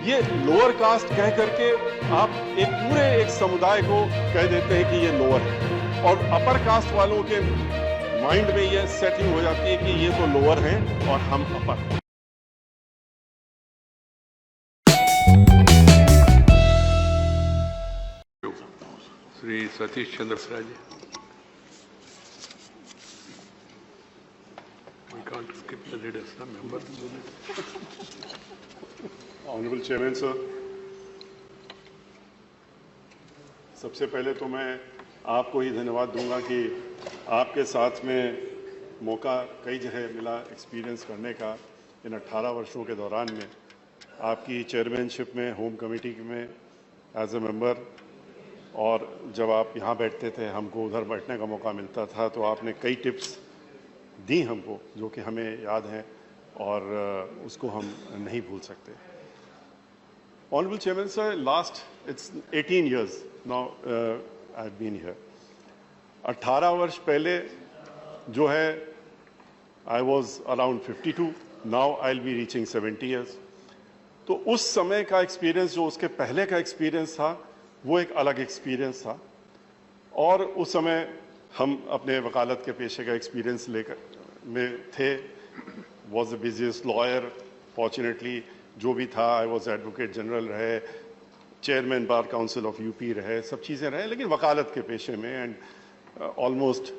ये lower caste कह करके आप एक समुदाय को कह देते हैं कि ये लोअर है, और अपर कास्ट वालों के माइंड में ये सेटिंग हो जाती है कि ये तो लोअर हैं और हम अपर हैं। Shri Satish Chandra ji, we can't skip the leaders, the member. Honourable chairman sir, सबसे पहले तो मैं आपको ही धन्यवाद दूंगा कि आपके साथ में मौका कई जगह मिला एक्सपीरियंस करने का इन 18 वर्षों के दौरान में। आपकी चेयरमैनशिप में, होम कमेटी में एज ए मेंबर, और जब आप यहाँ बैठते थे हमको उधर बैठने का मौका मिलता था, तो आपने कई टिप्स दी हमको जो कि हमें याद हैं और उसको हम नहीं भूल सकते। Honourable chairman sir, last it's 18 years now I have been here. 18 वर्ष पहले जो है I was around 52, now I will be reaching 70 years। तो उस समय का एक्सपीरियंस, जो उसके पहले का एक्सपीरियंस था, वो एक अलग एक्सपीरियंस था। और उस समय हम अपने वकालत के पेशे का एक्सपीरियंस लेकर में थे। Was the busiest lawyer fortunately, जो भी था। आई वॉज एडवोकेट जनरल रहे, chairman bar council of UP रहे, सब चीज़ें रहे, लेकिन वकालत के पेशे में, एंड ऑलमोस्ट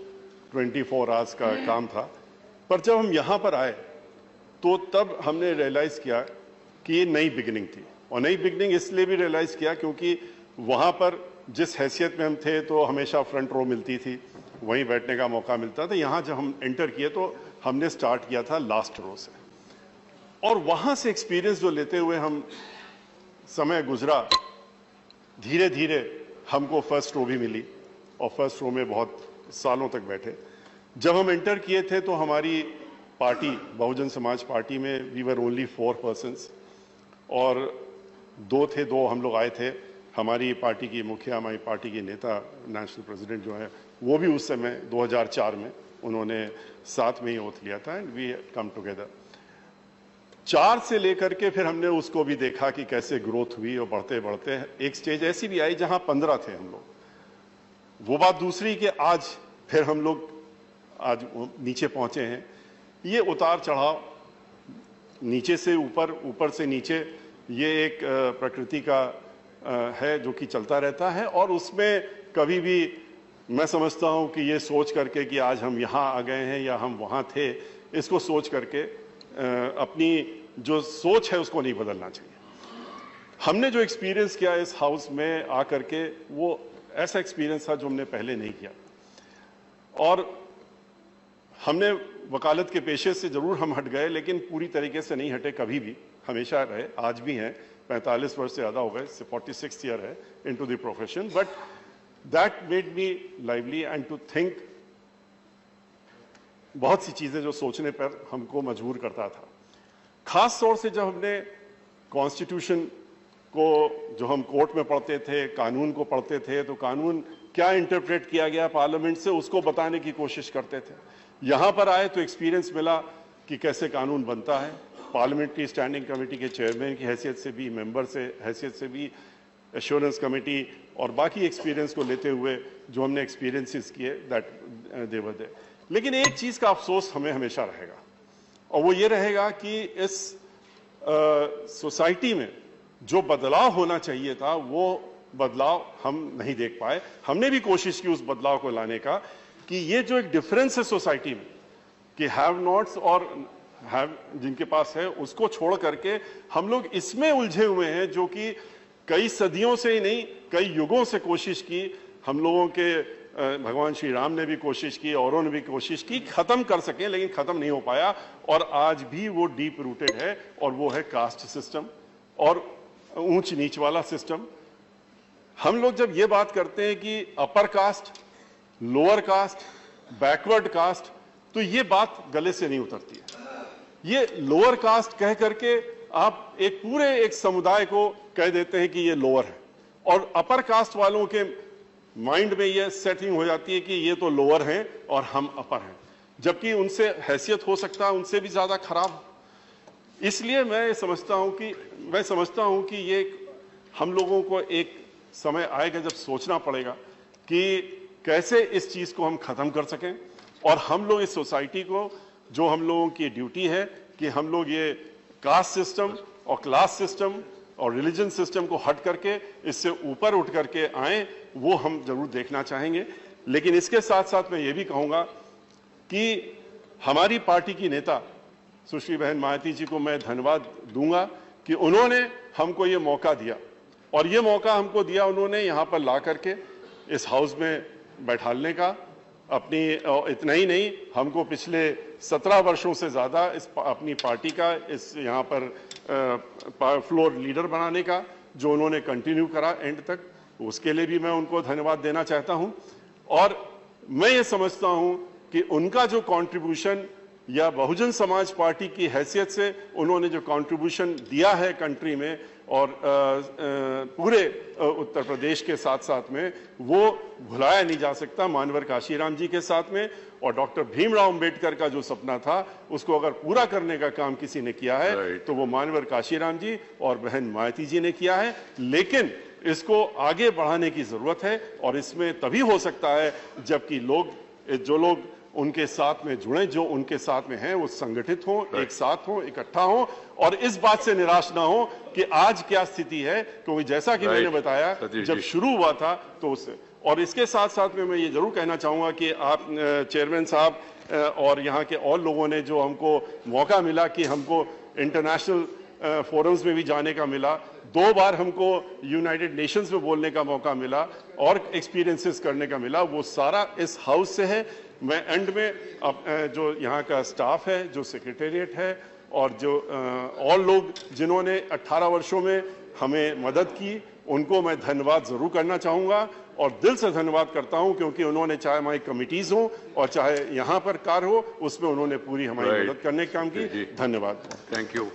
24 आवर्स का काम था। पर जब हम यहाँ पर आए तो तब हमने रियलाइज़ किया कि ये नई बिगिनिंग थी। और नई बिगिनिंग इसलिए भी रियलाइज़ किया क्योंकि वहाँ पर जिस हैसियत में हम थे तो हमेशा फ्रंट रो मिलती थी, वहीं बैठने का मौका मिलता था। यहाँ जब हम एंटर किए तो हमने स्टार्ट किया था लास्ट रो से, और वहाँ से एक्सपीरियंस जो लेते हुए हम समय गुजरा, धीरे धीरे हमको फर्स्ट रो भी मिली, और फर्स्ट रो में बहुत सालों तक बैठे। जब हम एंटर किए थे तो हमारी पार्टी, बहुजन समाज पार्टी में वी वर ओनली 4 persons, और दो हम लोग आए थे। हमारी पार्टी की मुखिया, हमारी पार्टी की नेता, नेशनल प्रेसिडेंट जो है, वो भी उस समय 2004 में उन्होंने साथ में ही ओथ लिया था, एंड वी कम टुगेदर। 4 से लेकर के फिर हमने उसको भी देखा कि कैसे ग्रोथ हुई, और बढ़ते बढ़ते एक स्टेज ऐसी भी आई जहां 15 थे हम लोग। वो बात दूसरी कि आज फिर हम लोग आज नीचे पहुंचे हैं। ये उतार चढ़ाव, नीचे से ऊपर, ऊपर से नीचे, ये एक प्रकृति का है जो कि चलता रहता है। और उसमें कभी भी मैं समझता हूं कि ये सोच करके कि आज हम यहाँ आ गए हैं या हम वहाँ थे, इसको सोच करके अपनी जो सोच है उसको नहीं बदलना चाहिए। हमने जो एक्सपीरियंस किया इस हाउस में आकर के, वो ऐसा एक्सपीरियंस था जो हमने पहले नहीं किया। और हमने वकालत के पेशे से जरूर हम हट गए, लेकिन पूरी तरीके से नहीं हटे, कभी भी, हमेशा रहे, आज भी हैं। 45 वर्ष से ज़्यादा हो गए, 46th ईयर है into the profession, but that made me lively and to think. बहुत सी चीज़ें जो सोचने पर हमको मजबूर करता था। खास तौर से जब हमने कॉन्स्टिट्यूशन को, जो हम कोर्ट में पढ़ते थे, कानून को पढ़ते थे, तो कानून क्या इंटरप्रेट किया गया पार्लियामेंट से, उसको बताने की कोशिश करते थे। यहाँ पर आए तो एक्सपीरियंस मिला कि कैसे कानून बनता है। पार्लियामेंट्री स्टैंडिंग कमेटी के चेयरमैन की हैसियत से भी, मेंबर से हैसियत से भी, एश्योरेंस कमेटी और बाकी एक्सपीरियंस को लेते हुए जो हमने एक्सपीरियंसेस किए, दैट दे वर देयर। लेकिन एक चीज़ का अफसोस हमें हमेशा रहेगा, और वो ये रहेगा कि इस सोसाइटी में जो बदलाव होना चाहिए था, वो बदलाव हम नहीं देख पाए। हमने भी कोशिश की उस बदलाव को लाने का, कि ये जो एक डिफरेंस है सोसाइटी में, कि हैव नॉट्स और हैव, जिनके पास है, उसको छोड़ करके हम लोग इसमें उलझे हुए हैं, जो कि कई सदियों से ही नहीं, कई युगों से कोशिश की। हम लोगों के भगवान श्री राम ने भी कोशिश की, औरों ने भी कोशिश की खत्म कर सके, लेकिन खत्म नहीं हो पाया। और आज भी वो डीप रूटेड है, और वो है कास्ट सिस्टम और ऊंच नीच वाला सिस्टम। हम लोग जब ये बात करते हैं कि upper caste, lower caste, backward caste, तो ये बात गले से नहीं उतरती है। ये लोअर कास्ट कह करके आप एक समुदाय को कह देते हैं कि ये लोअर है, और अपर कास्ट वालों के माइंड में ये सेटिंग हो जाती है कि ये तो लोअर हैं और हम अपर हैं, जबकि उनसे हैसियत हो सकता है उनसे भी ज्यादा खराब। इसलिए मैं समझता हूं कि ये हम लोगों को एक समय आएगा जब सोचना पड़ेगा कि कैसे इस चीज को हम खत्म कर सकें और हम लोग इस सोसाइटी को, जो हम लोगों की ड्यूटी है कि हम लोग ये कास्ट सिस्टम और क्लास सिस्टम और रिलीजन सिस्टम को हट करके इससे ऊपर उठ करके आए, वो हम जरूर देखना चाहेंगे। लेकिन इसके साथ साथ मैं ये भी कहूंगा कि हमारी पार्टी की नेता सुश्री बहन मायावती जी को मैं धन्यवाद दूंगा कि उन्होंने हमको ये मौका दिया, और ये मौका हमको दिया उन्होंने यहाँ पर ला करके इस हाउस में बैठालने का। इतना ही नहीं, हमको पिछले 17 वर्षों से ज़्यादा अपनी पार्टी का इस यहाँ पर फ्लोर लीडर बनाने का जो उन्होंने कंटिन्यू करा एंड तक, उसके लिए भी मैं उनको धन्यवाद देना चाहता हूँ। और मैं ये समझता हूँ कि उनका जो कंट्रीब्यूशन या बहुजन समाज पार्टी की हैसियत से उन्होंने जो कंट्रीब्यूशन दिया है कंट्री में और पूरे उत्तर प्रदेश के साथ साथ में, वो भुलाया नहीं जा सकता। मानवर काशीराम जी के साथ में और डॉक्टर भीमराव अंबेडकर का जो सपना था उसको अगर पूरा करने का काम किसी ने किया है तो वो मानवर काशीराम जी और बहन मायावती जी ने किया है। लेकिन इसको आगे बढ़ाने की जरूरत है और इसमें तभी हो सकता है जबकि जो लोग उनके साथ में जुड़े, जो उनके साथ में हैं, वो संगठित हों, एक साथ हों, इकट्ठा हों और इस बात से निराश ना हो कि आज क्या स्थिति है, क्योंकि जैसा कि मैंने बताया जब शुरू हुआ था तो उससे। और इसके साथ साथ में मैं ये जरूर कहना चाहूंगा कि आप चेयरमैन साहब और यहाँ के और लोगों ने जो हमको मौका मिला कि हमको इंटरनेशनल फोरम्स में भी जाने का मिला, 2 बार हमको यूनाइटेड नेशंस में बोलने का मौका मिला और एक्सपीरियंसेस करने का मिला, वो सारा इस हाउस से है। मैं एंड में जो यहाँ का स्टाफ है, जो सेक्रेटेरिएट है और जो और लोग जिन्होंने 18 वर्षों में हमें मदद की, उनको मैं धन्यवाद जरूर करना चाहूँगा और दिल से धन्यवाद करता हूँ, क्योंकि उन्होंने चाहे हमारी कमिटीज़ हो और चाहे यहाँ पर कार्य हो, उसमें उन्होंने पूरी हमारी मदद करने का काम की। धन्यवाद। Thank you.